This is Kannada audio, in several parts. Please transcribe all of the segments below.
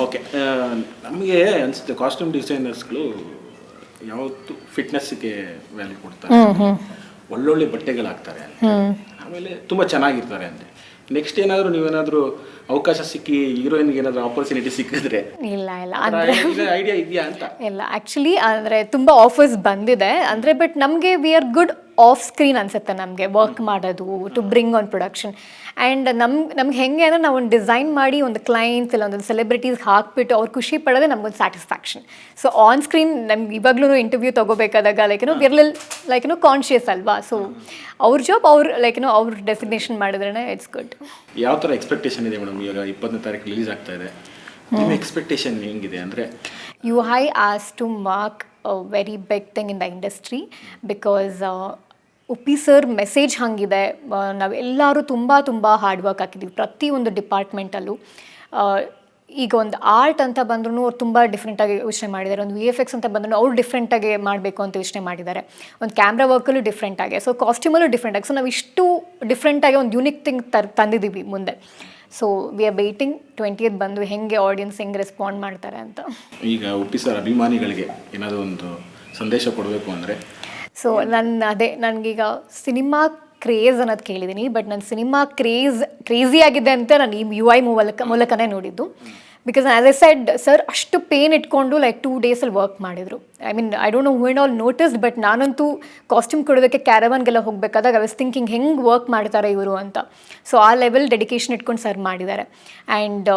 ಓಕೆ, ನಮಗೆ ಅನಿಸುತ್ತೆ ಕಾಸ್ಟ್ಯೂಮ್ ಡಿಸೈನರ್ಸ್ಗಳು ಯಾವತ್ತು ಫಿಟ್ನೆಸ್ಗೆ ವ್ಯಾಲ್ಯೂ ಕೊಡ್ತಾರೆ, ಒಳ್ಳೊಳ್ಳೆ ಬಟ್ಟೆಗಳು ಹಾಕ್ತಾರೆ ಅಂತ, ಆಮೇಲೆ ತುಂಬ ಚೆನ್ನಾಗಿರ್ತಾರೆ ಅಂತೆ. ನೆಕ್ಸ್ಟ್ ಏನಾದರೂ ನೀವೇನಾದರೂ ಅವಕಾಶ ಸಿಕ್ಕಿ ಹೀರೋಯಿನ್ಗೆ ಏನಾದರೂ ಆಪರ್ಚುನಿಟಿ ಸಿಕ್ಕಿದ್ರೆ ಇಲ್ಲ ಅಂದರೆ ಐಡಿಯಾ ಇದೆಯಾ ಅಂತ? ಇಲ್ಲ, ಆ್ಯಕ್ಚುಲಿ ಅಂದರೆ ತುಂಬ ಆಫರ್ಸ್ ಬಂದಿದೆ ಅಂದರೆ, ಬಟ್ ನಮಗೆ we are good off screen ಅನಿಸುತ್ತೆ ನಮಗೆ ವರ್ಕ್ ಮಾಡೋದು to bring on production. And ನಮ್ಗೆ ಹೆಂಗೆ ಅಂದರೆ ನಾವು ಒಂದು ಡಿಸೈನ್ ಮಾಡಿ ಒಂದು ಕ್ಲೈಂಟ್ಸ್ ಇಲ್ಲ ಒಂದೊಂದು ಸೆಲೆಬ್ರಿಟೀಸ್ ಹಾಕ್ಬಿಟ್ಟು ಅವ್ರು ಖುಷಿ ಪಡೋದೇ ನಮ್ಗೊಂದು ಸ್ಯಾಟಿಸ್ಫ್ಯಾಕ್ಷನ್. ಸೊ ಆನ್ ಸ್ಕ್ರೀನ್ ನಮ್ಗೆ ಇವಾಗಲೂ ಇಂಟರ್ವ್ಯೂ ತೊಗೋಬೇಕಾದಾಗ ಲೈಕ್ ಕಾನ್ಷಿಯಸ್ ಅಲ್ವಾ. ಸೊ ಅವ್ರ ಜಾಬ್ ಅವ್ರ ಡೆಸಿಗ್ನೇಷನ್ ಮಾಡಿದ್ರೇ ಇಟ್ಸ್ ಗುಡ್. ಯಾವ ಥರ ಎಕ್ಸ್ಪೆಕ್ಟೇಷನ್ ಇದೆ ಮೇಡಮ್? ಇವಾಗ 20ನೇ ತಾರೀಕು ರಿಲೀಸ್ ಆಗ್ತಾ ಇದೆ, ನಿಮ್ಮ ಎಕ್ಸ್ಪೆಕ್ಟೇಷನ್ ಹೆಂಗಿದೆ ಅಂದರೆ? UI has to mark a very big thing in the industry because Uppi sir message ಹಂಗಿದೆ. ನಾವೆಲ್ಲರೂ ತುಂಬ ಹಾರ್ಡ್ ವರ್ಕ್ ಹಾಕಿದ್ದೀವಿ ಪ್ರತಿಯೊಂದು ಡಿಪಾರ್ಟ್ಮೆಂಟಲ್ಲೂ. ಈಗ ಒಂದು ಆರ್ಟ್ ಅಂತ ಬಂದ್ರೂ ಅವ್ರು ತುಂಬ ಡಿಫ್ರೆಂಟಾಗಿ ಯೋಚನೆ ಮಾಡಿದ್ದಾರೆ, ಒಂದು VFX ಅಂತ ಬಂದ್ರೂ ಅವ್ರು ಡಿಫ್ರೆಂಟಾಗಿ ಮಾಡಬೇಕು ಅಂತ ಯೋಚನೆ ಮಾಡಿದ್ದಾರೆ, ಒಂದು ಕ್ಯಾಮ್ರಾ ವರ್ಕಲ್ಲೂ ಡಿಫ್ರೆಂಟಾಗಿ, ಸೊ ಕಾಸ್ಟ್ಯೂಮಲ್ಲೂ ಡಿಫ್ರೆಂಟಾಗಿ. ಸೊ ನಾವು ಇಷ್ಟು ಡಿಫ್ರೆಂಟಾಗಿ ಒಂದು ಯೂನಿಕ್ ಥಿಂಗ್ ತಂದಿದ್ದೀವಿ ಮುಂದೆ. So we are waiting 20th ಬಂದು ಹೆಂಗೆ ಆಡಿಯನ್ಸ್ ಹೆಂಗೆ ರೆಸ್ಪಾಂಡ್ ಮಾಡ್ತಾರೆ ಅಂತ. ಈಗ ಉಪ್ಪಿ ಸರ್ ಅಭಿಮಾನಿಗಳಿಗೆ ಏನಾದರೂ ಒಂದು ಸಂದೇಶ ಕೊಡಬೇಕು ಅಂದರೆ? ಸೊ ನನಗೀಗ ಸಿನಿಮಾ ಕ್ರೇಜ್ ಅನ್ನೋದು ಕೇಳಿದ್ದೀನಿ, ಬಟ್ ನನ್ನ ಸಿನಿಮಾ ಕ್ರೇಜಿ ಆಗಿದೆ ಅಂತ ನಾನು ಈ UI ಮೂಲಕನೇ ನೋಡಿದ್ದು. Because as I said sir ಅಷ್ಟು ಪೇನ್ ಇಟ್ಕೊಂಡು ಲೈಕ್ 2 ಡೇಸಲ್ಲಿ ವರ್ಕ್ ಮಾಡಿದರು. I mean I don't know who all noticed, but ನಾನಂತೂ ಕಾಸ್ಟ್ಯೂಮ್ ಕೊಡೋದಕ್ಕೆ ಕ್ಯಾರವನ್ಗೆಲ್ಲ ಹೋಗಬೇಕಾದಾಗ ಐ ವಾಸ್ ಥಿಂಕಿಂಗ್ ಹೆಂಗೆ ವರ್ಕ್ ಮಾಡ್ತಾರೆ ಇವರು ಅಂತ. ಸೊ ಆ ಲೆವೆಲ್ ಡೆಡಿಕೇಶನ್ ಇಟ್ಕೊಂಡು ಸರ್ ಮಾಡಿದ್ದಾರೆ. ಆ್ಯಂಡ್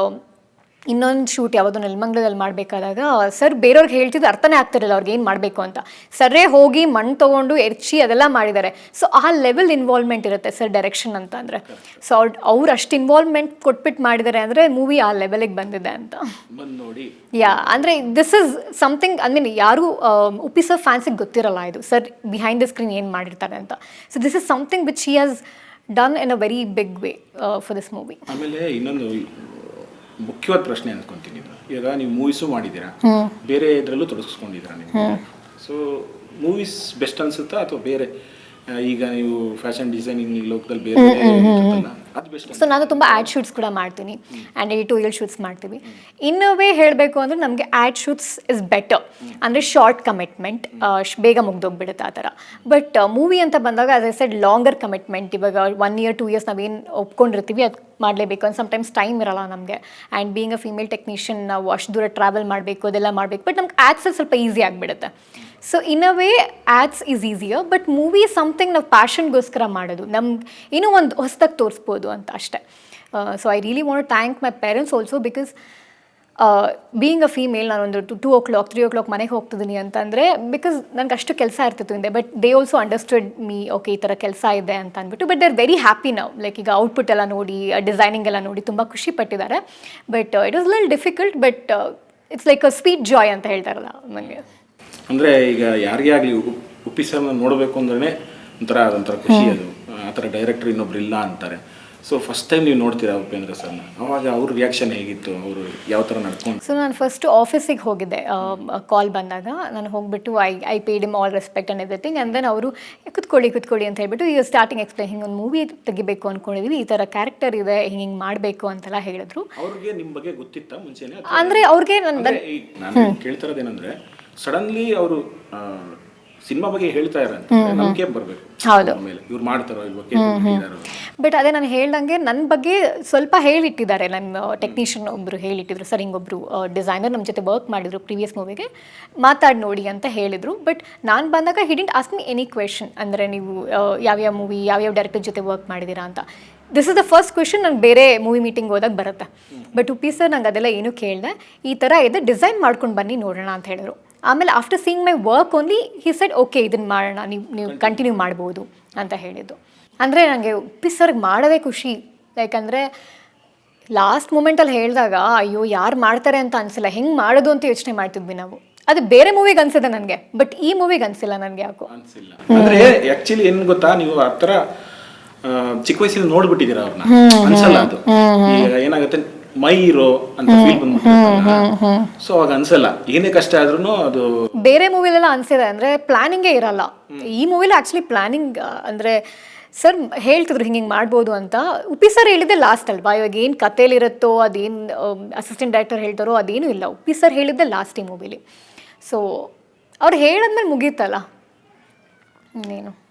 ಇನ್ನೊಂದು ಶೂಟ್ ಯಾವುದೋ ನೆಲಮಂಗಲದಲ್ಲಿ ಮಾಡಬೇಕಾದಾಗ ಸರ್ ಬೇರೆಯವ್ರಿಗೆ ಹೇಳ್ತಿದ್ದು ಅರ್ಥನೇ ಆಗ್ತಿರಲಿಲ್ಲ ಅವ್ರಿಗೆ ಏನು ಮಾಡಬೇಕು ಅಂತ. ಸರ್ರೇ ಹೋಗಿ ಮಣ್ಣು ತೊಗೊಂಡು ಎರ್ಚಿ ಅದೆಲ್ಲ ಮಾಡಿದ್ದಾರೆ. ಸೊ ಆ ಲೆವೆಲ್ ಇನ್ವಾಲ್ವ್ಮೆಂಟ್ ಇರುತ್ತೆ ಸರ್ ಡೈರೆಕ್ಷನ್ ಅಂತ ಅಂದರೆ. ಸೊ ಅವ್ರು ಅಷ್ಟು ಇನ್ವಾಲ್ವ್ಮೆಂಟ್ ಕೊಟ್ಬಿಟ್ಟು ಮಾಡಿದ್ದಾರೆ ಅಂದರೆ ಮೂವಿ ಆ ಲೆವೆಲಿಗೆ ಬಂದಿದೆ ಅಂತ. ಅಂದರೆ this is something, I mean ಯಾರು ಉಪ್ಪಿ ಸರ್ ಫ್ಯಾನ್ಸಿಗೆ ಗೊತ್ತಿರಲ್ಲ ಇದು ಸರ್ ಬಿಹೈಂಡ್ ದ ಸ್ಕ್ರೀನ್ ಏನು ಮಾಡಿರ್ತಾರೆ ಅಂತ. So this is something which he has done in a very big way for this movie. ಆಮೇಲೆ ಇನ್ನೊಂದು ಮುಖ್ಯವಾದ ಪ್ರಶ್ನೆ ಅಂದ್ಕೊಂತೀನಿ, ಈಗ ನೀವು ಮೂವೀಸು ಮಾಡಿದ್ದೀರಾ, ಬೇರೆ ಇದರಲ್ಲೂ ತೊಡಗಿಸ್ಕೊಂಡಿದ್ದೀರಾ ನೀವು. ಸೊ ಮೂವೀಸ್ ಬೆಸ್ಟ್ ಅನ್ಸುತ್ತಾ ಅಥವಾ ಬೇರೆ ಈಗ ನೀವು ಫ್ಯಾಷನ್ ಡಿಸೈನಿಂಗ್ ಲೋಕದಲ್ಲಿ ಬೇರೆ ಅದು ಬೆಸ್ಟ್? ಸೊ ನಾನು ತುಂಬ ಆ್ಯಡ್ ಶೂಟ್ಸ್ ಕೂಡ ಮಾಡ್ತೀನಿ ಆ್ಯಂಡ್ ಎಡಿಟೋರಿಯಲ್ ಶೂಟ್ಸ್ ಮಾಡ್ತೀವಿ. ಇನ್ ಅ ವೇ ಹೇಳಬೇಕು ಅಂದರೆ ನಮಗೆ ಆ್ಯಡ್ ಶೂಟ್ಸ್ ಇಸ್ ಬೆಟರ್, ಅಂದರೆ ಶಾರ್ಟ್ ಕಮಿಟ್ಮೆಂಟ್, ಬೇಗ ಮುಗ್ದೋಗ್ಬಿಡುತ್ತೆ ಆ ಥರ. ಬಟ್ ಮೂವಿ ಅಂತ ಬಂದಾಗ as I said longer commitment. ಇವಾಗ 1 year 2 years ನಾವೇನು ಒಪ್ಕೊಂಡಿರ್ತೀವಿ ಅದು ಮಾಡಲೇಬೇಕು ಅಂತ ಸಮ್ಟೈಮ್ಸ್ ಟೈಮ್ ಇರಲ್ಲ ನಮಗೆ. And being a female technician ನಾವು ಅಷ್ಟು ದೂರ ಟ್ರಾವೆಲ್ ಮಾಡಬೇಕು, ಅದೆಲ್ಲ ಮಾಡಬೇಕು. ಬಟ್ ನಮ್ಗೆ ಆ್ಯಡ್ಸಲ್ಲಿ ಸ್ವಲ್ಪ ಈಸಿ ಆಗಿಬಿಡುತ್ತೆ. So in a way ads is easier, but movie something ನಾವು ಪ್ಯಾಷನ್ಗೋಸ್ಕರ ಮಾಡೋದು, ನಮ್ಗೆ ಇನ್ನೂ ಒಂದು ಹೊಸದಾಗಿ ತೋರಿಸ್ಬೋದು ಅಂತ ಅಷ್ಟೇ. So I really want to thank my parents also, because being a female ನಾನೊಂದು 2 o'clock 3 o'clock ಮನೆಗೆ ಹೋಗ್ತಿದ್ದೀನಿ ಅಂತಂದರೆ ಬಿಕಾಸ್ ನನಗೆ ಅಷ್ಟು ಕೆಲಸ ಇರ್ತಿತ್ತು ಹಿಂದೆ. But they also understood me, okay ಈ ಥರ ಕೆಲಸ ಇದೆ ಅಂತ ಅಂದ್ಬಿಟ್ಟು. But they are very happy ನಾವು, ಲೈಕ್ ಈಗ ಔಟ್ಪುಟ್ ಎಲ್ಲ ನೋಡಿ ಡಿಸೈನಿಂಗ್ ಎಲ್ಲ ನೋಡಿ ತುಂಬ ಖುಷಿ ಪಟ್ಟಿದ್ದಾರೆ. But it was lil difficult, but it's like a sweet Joy ಅಂತ ಹೇಳ್ತಾರಲ್ಲ ನನಗೆ. ಅಂದರೆ ಈಗ ಯಾರಿಗೇ ಆಗಲಿ ಉಪ್ಪಿ ಸರ್ನ ನೋಡಬೇಕು ಅಂದ್ರೆ ಅದೊಂಥರ ಖುಷಿ. ಅದು ಆ ಥರ ಡೈರೆಕ್ಟರ್ ಇನ್ನೊಬ್ರು ಇಲ್ಲ ಅಂತಾರೆ. ಸೊ ಫಸ್ಟ್ ಟೈಮ್ ನೀವು ನೋಡ್ತೀರಾ ಉಪೇಂದ್ರ ಸರ್ನ, ಅವಾಗ ಅವ್ರ ರಿಯಾಕ್ಷನ್ ಹೇಗಿತ್ತು, ಅವರು ಯಾವ ಥರ ನಡ್ಕೊಂಡು? ಸೊ ನಾನು ಫಸ್ಟು ಆಫೀಸಿಗೆ ಹೋಗಿದ್ದೆ, ಕಾಲ್ ಬಂದಾಗ ನಾನು ಹೋಗ್ಬಿಟ್ಟು I paid him all respect and everything. And then ಅವರು ಕುತ್ಕೊಳ್ಳಿ ಅಂತ ಹೇಳ್ಬಿಟ್ಟು ಈಗ ಸ್ಟಾರ್ಟಿಂಗ್ ಎಕ್ಸ್ಪ್ಲೈನ್, ಹಿಂಗೆ ಒಂದು ಮೂವಿ ತೆಗಿಬೇಕು ಅಂದ್ಕೊಂಡಿದ್ವಿ, ಈ ಥರ ಕ್ಯಾರೆಕ್ಟರ್ ಇದೆ, ಹಿಂಗೆ ಮಾಡಬೇಕು ಅಂತೆಲ್ಲ ಹೇಳಿದ್ರು. ಅವ್ರಿಗೆ ನಿಮ್ಮ ಬಗ್ಗೆ ಗೊತ್ತಿತ್ತಾ ಮುಂಚೆನೇ? ಅಂದರೆ ಅವ್ರಿಗೆ ನಾನು ಕೇಳ್ತಿರೋದೇನೆಂದರೆ ಸಡನ್ಲಿ ಅವರು ಸಿನಿಮಾ ಬಗ್ಗೆ ಹೇಳ್ತಾ ಇರಂತ ನಮಗೆ ಬರಬೇಕು. ಹೌದು, ಇವ್ರು ಮಾಡ್ತಾರೋ ಇಲ್ವೋ. ಬಟ್ ಅದೇ ನಾನು ಹೇಳ್ದಂಗೆ ನನ್ನ ಬಗ್ಗೆ ಸ್ವಲ್ಪ ಹೇಳಿಟ್ಟಿದ್ದಾರೆ. ನನ್ನ ಟೆಕ್ನಿಷಿಯನ್ ಒಬ್ಬರು ಹೇಳಿಟ್ಟಿದ್ರು, ಸರ್ ಹಿಂಗೊಬ್ರು ಡಿಸೈನರ್ ನಮ್ಮ ಜೊತೆ ವರ್ಕ್ ಮಾಡಿದ್ರು ಪ್ರೀವಿಯಸ್ ಮೂವಿಗೆ, ಮಾತಾಡಿ ನೋಡಿ ಅಂತ ಹೇಳಿದರು. ಬಟ್ ನಾನು ಬಂದಾಗ ಹಿ didn't ask me any question, ಅಂದರೆ ನೀವು ಯಾವ್ಯಾವ ಮೂವಿ ಯಾವ್ಯಾವ ಡೈರೆಕ್ಟರ್ ಜೊತೆ ವರ್ಕ್ ಮಾಡಿದ್ದೀರಾ ಅಂತ. This is the first question ನಂಗೆ ಬೇರೆ ಮೂವಿ ಮೀಟಿಂಗ್ ಹೋದಾಗ ಬರುತ್ತೆ. ಬಟ್ ಉಪ್ಪಿ ಸರ್ ನಂಗೆ ಅದೆಲ್ಲ ಏನೂ ಕೇಳಿದೆ, ಈ ಥರ ಇದೆ ಡಿಸೈನ್ ಮಾಡ್ಕೊಂಡು ಬನ್ನಿ ನೋಡೋಣ ಅಂತ ಹೇಳಿದ್ರು. ಆಮೇಲೆ after seeing my work only he said okay ಇದನ್ನು ಮಾಡೋಣ, ನೀವು ಕಂಟಿನ್ಯೂ ಮಾಡ್ಬೋದು ಅಂತ ಹೇಳಿದ್ದು. ಅಂದರೆ ನನಗೆ ಉಪ್ಪಿ ಸರ್ಗೆ ಮಾಡೋದೇ ಖುಷಿ. ಯಾಕಂದರೆ ಲಾಸ್ಟ್ ಮೂಮೆಂಟಲ್ಲಿ ಹೇಳಿದಾಗ ಅಯ್ಯೋ ಯಾರು ಮಾಡ್ತಾರೆ ಅಂತ ಅನಿಸಿಲ್ಲ, ಹೆಂಗೆ ಮಾಡೋದು ಅಂತ ಯೋಚನೆ ಮಾಡ್ತಿದ್ವಿ ನಾವು. ಅದು ಬೇರೆ ಮೂವಿಗೆ ಅನಿಸಿದೆ ನನಗೆ, ಬಟ್ ಈ ಮೂವಿಗೆ ಅನಿಸಿಲ್ಲ ನನಗೆ. ಯಾಕೋ ಅನಿಸಿಲ್ಲ ಅಂದರೆ ಆ್ಯಕ್ಚುಲಿ ಏನು ಗೊತ್ತಾ, ನೀವು ಆ ಥರ ಚಿಕ್ಕ ವಯಸ್ಸಿಂದ ನೋಡ್ಬಿಟ್ಟಿದ್ದೀರಾ ಅವ್ರನ್ನ, ಅನ್ಸಲ್ಲ ಅದು. ಈಗ ಏನಾಗುತ್ತೆ ಮೈ ಇರೋ ಅಂತ ಫೀಲ್ ಬಂದ್ಬಿಟ್ಟು, ಸೊ ಆಗ ಅನ್ಸಲ್ಲ ಏನೇ ಕಷ್ಟ ಆದ್ರೂ. ಅದು ಬೇರೆ ಮೂವಿಲೆಲ್ಲ ಅನ್ಸಿದೆ ಅಂದರೆ ಪ್ಲಾನಿಂಗೇ ಇರಲ್ಲ. ಈ ಮೂವಿಲಿ ಆ್ಯಕ್ಚುಲಿ ಪ್ಲಾನಿಂಗ್ ಅಂದರೆ ಸರ್ ಹೇಳ್ತಿದ್ರು ಹಿಂಗೆ ಮಾಡ್ಬೋದು ಅಂತ. ಉಪ್ಪಿ ಸರ್ ಹೇಳಿದ್ದೆ ಲಾಸ್ಟ್ ಅಲ್ವಾ? ಇವಾಗ ಏನು ಕಥೆಯಲ್ಲಿರುತ್ತೋ ಅದೇನು ಅಸಿಸ್ಟೆಂಟ್ ಡೈರೆಕ್ಟರ್ ಹೇಳ್ತಾರೋ ಅದೇನೂ ಇಲ್ಲ. ಉಪ್ಪಿ ಸರ್ ಹೇಳಿದ್ದೆ ಲಾಸ್ಟ್ ಈ ಮೂವಿಲಿ. ಸೊ ಅವ್ರು ಹೇಳಾದ್ಮೇಲೆ ಮುಗೀತಲ್ಲ ಇನ್ನೇನು.